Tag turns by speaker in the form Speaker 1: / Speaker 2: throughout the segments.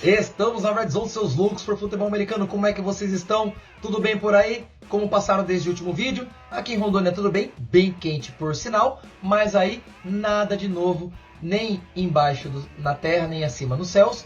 Speaker 1: Estamos na Red Zone, seus loucos por futebol americano. Como é que vocês estão? Tudo bem por aí? Como passaram desde o último vídeo? Aqui em Rondônia tudo bem? Bem quente por sinal, mas aí nada de novo, nem embaixo na terra, nem acima nos céus.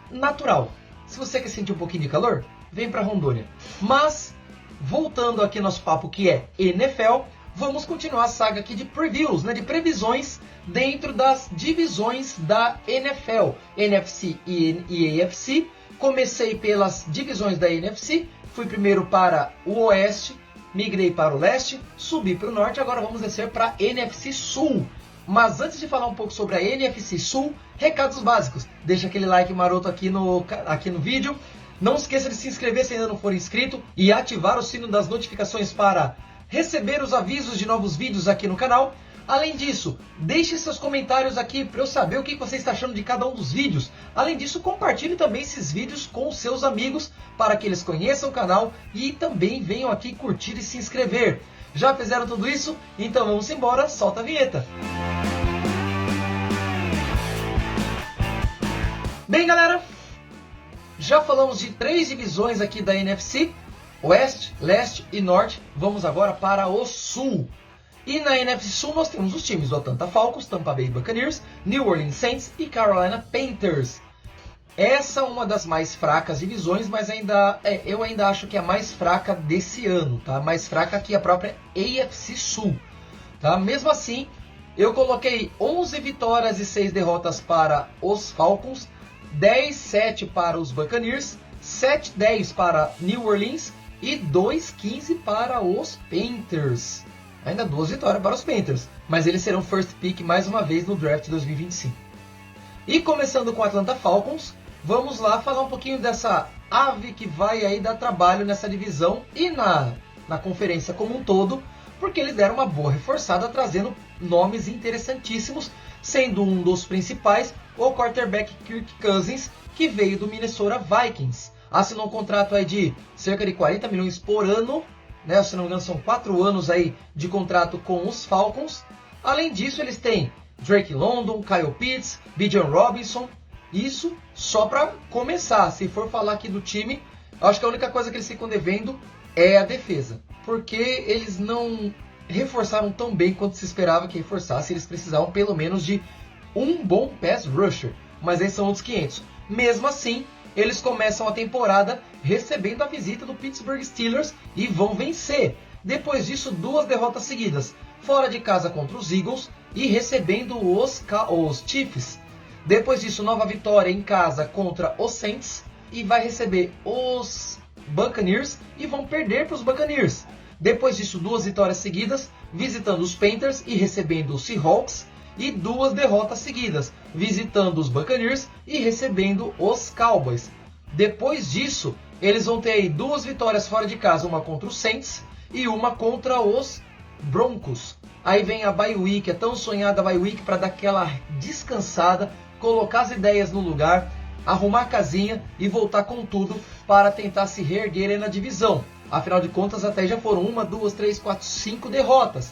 Speaker 1: Natural. Se você quer sentir um pouquinho de calor, vem para Rondônia. Mas, voltando aqui nosso papo que é NFL, vamos continuar a saga aqui de previews, de previsões dentro das divisões da NFL, NFC e AFC. Comecei pelas divisões da NFC, fui primeiro para o Oeste, migrei para o Leste, subi para o Norte, agora vamos descer para a NFC Sul. Mas antes de falar um pouco sobre a NFC Sul, recados básicos. Deixa aquele like maroto aqui no vídeo. Não esqueça de se inscrever se ainda não for inscrito e ativar o sino das notificações para receber os avisos de novos vídeos aqui no canal. Além disso, deixe seus comentários aqui para eu saber o que você está achando de cada um dos vídeos. Além disso, compartilhe também esses vídeos com os seus amigos para que eles conheçam o canal e também venham aqui curtir e se inscrever. Já fizeram tudo isso? Então vamos embora, solta a vinheta. Bem, galera, já falamos de 3 divisões aqui da NFC, Oeste, Leste e Norte. Vamos agora para o Sul. E na NFC Sul nós temos os times do Atlanta Falcons, Tampa Bay Buccaneers, New Orleans Saints e Carolina Panthers. Essa é uma das mais fracas divisões, mas eu ainda acho que é a mais fraca desse ano, tá? Mais fraca que a própria AFC Sul, tá? Mesmo assim, eu coloquei 11 vitórias e 6 derrotas para os Falcons, 10-7 para os Buccaneers, 7-10 para New Orleans e 2-15 para os Panthers. Ainda 2 vitórias para os Panthers, mas eles serão first pick mais uma vez no draft 2025. E começando com o Atlanta Falcons, vamos lá falar um pouquinho dessa ave que vai aí dar trabalho nessa divisão e na conferência como um todo, porque eles deram uma boa reforçada trazendo nomes interessantíssimos, sendo um dos principais o quarterback Kirk Cousins, que veio do Minnesota Vikings. Assinou um contrato aí de cerca de 40 milhões por ano, se não me engano são 4 anos aí de contrato com os Falcons. Além disso, eles têm Drake London, Kyle Pitts, Bijan Robinson. Isso só para começar. Se for falar aqui do time, acho que a única coisa que eles ficam devendo é a defesa, porque eles não reforçaram tão bem quanto se esperava que reforçasse. Eles precisavam pelo menos de um bom pass rusher, mas aí são outros 500. Mesmo assim, eles começam a temporada recebendo a visita do Pittsburgh Steelers e vão vencer. Depois disso, 2 derrotas seguidas, fora de casa contra os Eagles e recebendo os Chiefs. Depois disso, nova vitória em casa contra os Saints e vai receber os Buccaneers e vão perder para os Buccaneers. Depois disso, 2 vitórias seguidas, visitando os Panthers e recebendo os Seahawks. E 2 derrotas seguidas, visitando os Buccaneers e recebendo os Cowboys. Depois disso, eles vão ter aí 2 vitórias fora de casa, uma contra os Saints e uma contra os Broncos. Aí vem a bye week, a tão sonhada bye week, para dar aquela descansada, colocar as ideias no lugar, arrumar a casinha e voltar com tudo para tentar se reerguer aí na divisão. Afinal de contas, até já foram 1, 2, 3, 4, 5 derrotas.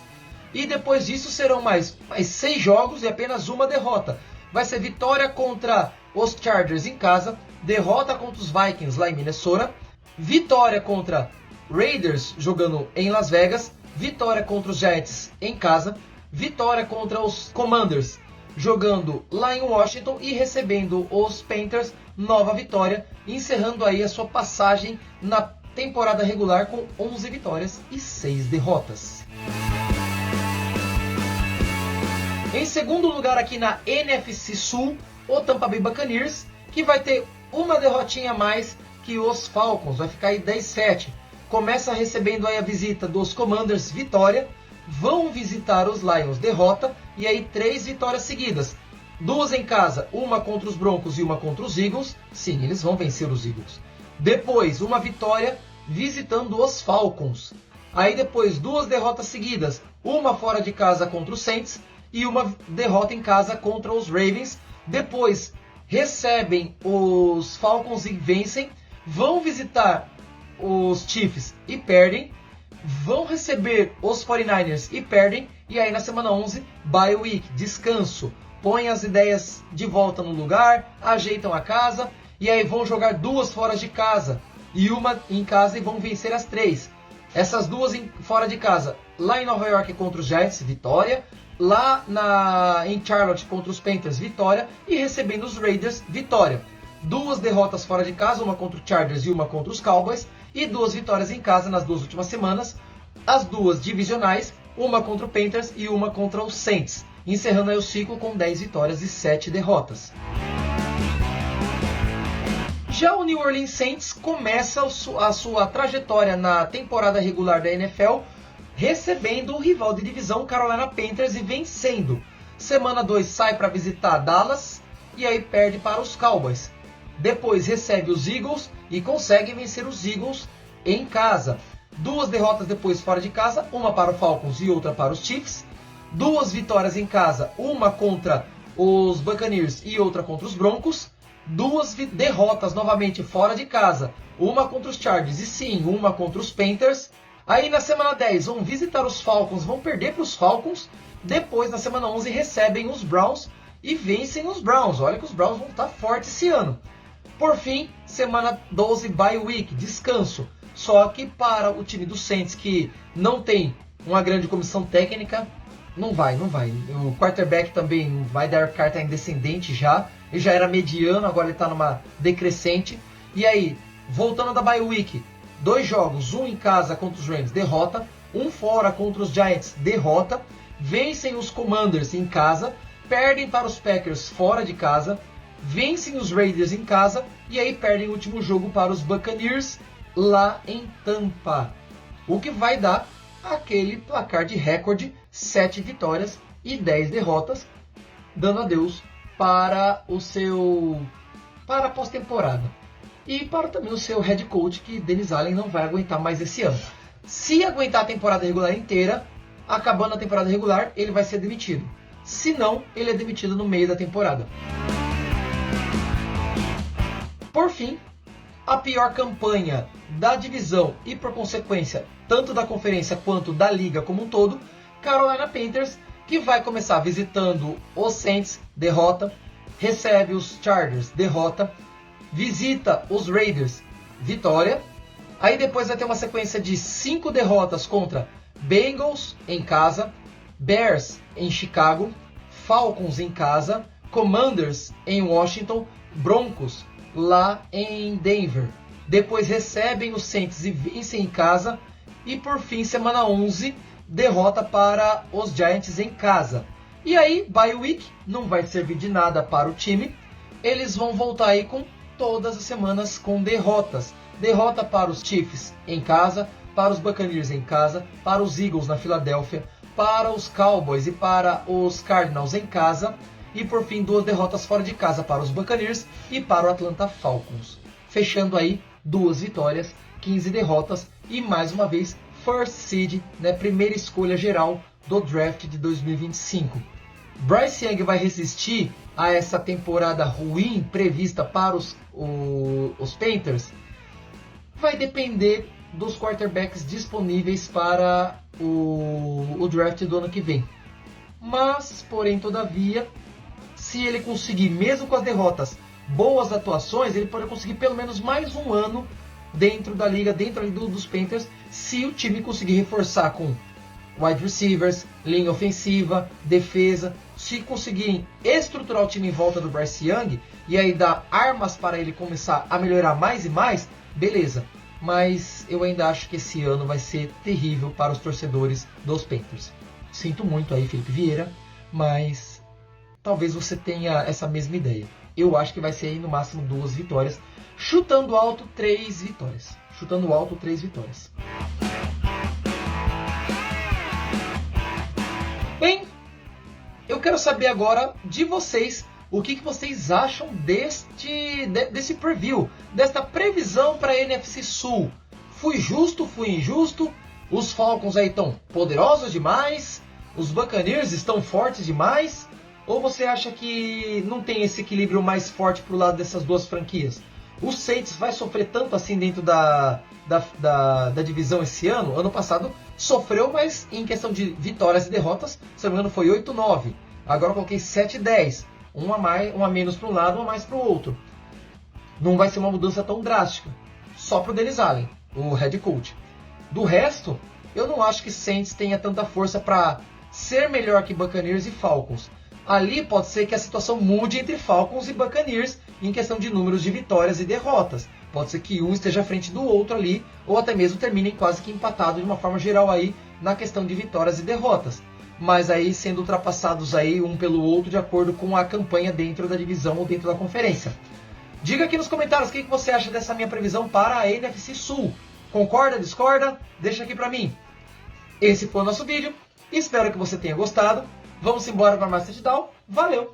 Speaker 1: E depois disso serão mais 6 jogos e apenas 1 derrota. Vai ser vitória contra os Chargers em casa, derrota contra os Vikings lá em Minnesota, vitória contra Raiders jogando em Las Vegas, vitória contra os Giants em casa, vitória contra os Commanders jogando lá em Washington e recebendo os Panthers, nova vitória, encerrando aí a sua passagem na temporada regular com 11 vitórias e 6 derrotas. Em segundo lugar aqui na NFC Sul, o Tampa Bay Buccaneers, que vai ter uma derrotinha a mais que os Falcons, vai ficar aí 10-7. Começa recebendo aí a visita dos Commanders, vitória, vão visitar os Lions, derrota, e aí 3 vitórias seguidas. 2 em casa, uma contra os Broncos e uma contra os Eagles. Sim, eles vão vencer os Eagles. Depois, uma vitória visitando os Falcons. Aí depois 2 derrotas seguidas, uma fora de casa contra os Saints e uma derrota em casa contra os Ravens. Depois recebem os Falcons e vencem. Vão visitar os Chiefs e perdem. Vão receber os 49ers e perdem. E aí na semana 11, bye week, descanso. põem as ideias de volta no lugar, ajeitam a casa e aí vão jogar 2 fora de casa e uma em casa e vão vencer as 3. Essas 2 fora de casa, lá em Nova York contra os Giants, vitória. Lá em Charlotte contra os Panthers, vitória. E recebendo os Raiders, vitória. 2 derrotas fora de casa, uma contra os Chargers e uma contra os Cowboys. E 2 vitórias em casa nas 2 últimas semanas. As 2 divisionais, uma contra o Panthers e uma contra os Saints. Encerrando aí o ciclo com 10 vitórias e 7 derrotas. Já o New Orleans Saints começa a sua trajetória na temporada regular da NFL recebendo o rival de divisão Carolina Panthers e vencendo. Semana 2 sai para visitar Dallas e aí perde para os Cowboys. Depois recebe os Eagles e consegue vencer os Eagles em casa. 2 derrotas depois fora de casa, uma para o Falcons e outra para os Chiefs. 2 vitórias em casa, uma contra os Buccaneers e outra contra os Broncos. 2 derrotas novamente fora de casa, uma contra os Chargers e sim, uma contra os Panthers. Aí na semana 10 vão visitar os Falcons, vão perder para os Falcons. Depois na semana 11 recebem os Browns e vencem os Browns. Olha que os Browns vão estar fortes esse ano. Por fim, semana 12 bye week, descanso. Só que para o time do Saints que não tem uma grande comissão técnica, não vai. O quarterback também vai dar carta em descendente já. Ele já era mediano, agora ele está numa decrescente. E aí, voltando da bye week, 2 jogos, um em casa contra os Rams, derrota. Um fora contra os Giants, derrota. Vencem os Commanders em casa. Perdem para os Packers fora de casa. Vencem os Raiders em casa. E aí perdem o último jogo para os Buccaneers lá em Tampa. O que vai dar aquele placar de recorde, 7 vitórias e 10 derrotas, dando adeus para a pós-temporada. E para também o seu head coach, que Dennis Allen não vai aguentar mais esse ano. Se aguentar a temporada regular inteira, acabando a temporada regular, ele vai ser demitido. Se não, ele é demitido no meio da temporada. Por fim, a pior campanha da divisão e, por consequência, tanto da conferência quanto da liga como um todo, Carolina Panthers, que vai começar visitando os Saints, derrota, recebe os Chargers, derrota, visita os Raiders, vitória, aí depois vai ter uma sequência de 5 derrotas contra Bengals em casa, Bears em Chicago, Falcons em casa, Commanders em Washington, Broncos lá em Denver. Depois recebem os Saints e vencem em casa. E por fim, semana 11, derrota para os Giants em casa. E aí, bye week, não vai servir de nada para o time. Eles vão voltar aí com todas as semanas com derrotas. Derrota para os Chiefs em casa, para os Buccaneers em casa, para os Eagles na Filadélfia, para os Cowboys e para os Cardinals em casa. E por fim, 2 derrotas fora de casa para os Buccaneers e para o Atlanta Falcons. Fechando aí, 2 vitórias, 15 derrotas e mais uma vez first seed, né, primeira escolha geral do draft de 2025. Bryce Young vai resistir a essa temporada ruim prevista para os Panthers? Vai depender dos quarterbacks disponíveis para o draft do ano que vem. Mas, porém, todavia, se ele conseguir, mesmo com as derrotas, boas atuações, ele pode conseguir pelo menos mais um ano dentro da liga, dentro ali dos Panthers, se o time conseguir reforçar com wide receivers, linha ofensiva, defesa, se conseguirem estruturar o time em volta do Bryce Young e aí dar armas para ele começar a melhorar mais e mais, beleza. Mas eu ainda acho que esse ano vai ser terrível para os torcedores dos Panthers. Sinto muito aí, Felipe Vieira, mas talvez você tenha essa mesma ideia. Eu acho que vai ser aí no máximo 2 vitórias. Chutando alto, 3 vitórias. Chutando alto, 3 vitórias. Bem, eu quero saber agora de vocês o que vocês acham desse preview, desta previsão para a NFC Sul. Fui justo, fui injusto? Os Falcons aí estão poderosos demais? Os Buccaneers estão fortes demais? Ou você acha que não tem esse equilíbrio mais forte pro lado dessas 2 franquias? O Saints vai sofrer tanto assim dentro da divisão esse ano? Ano passado sofreu, mas em questão de vitórias e derrotas, se não me engano foi 8-9. Agora eu coloquei 7 e 10. Um a menos para um lado, um a mais para o outro. Não vai ser uma mudança tão drástica. Só para o Dennis Allen, o head coach. Do resto, eu não acho que Saints tenha tanta força para ser melhor que Buccaneers e Falcons. Ali pode ser que a situação mude entre Falcons e Buccaneers em questão de números de vitórias e derrotas. Pode ser que um esteja à frente do outro ali, ou até mesmo terminem quase que empatados de uma forma geral aí na questão de vitórias e derrotas. Mas aí sendo ultrapassados aí um pelo outro de acordo com a campanha dentro da divisão ou dentro da conferência. Diga aqui nos comentários o que você acha dessa minha previsão para a NFC Sul. Concorda, discorda? Deixa aqui pra mim. Esse foi o nosso vídeo. Espero que você tenha gostado. Vamos embora para mais touchdown. Valeu!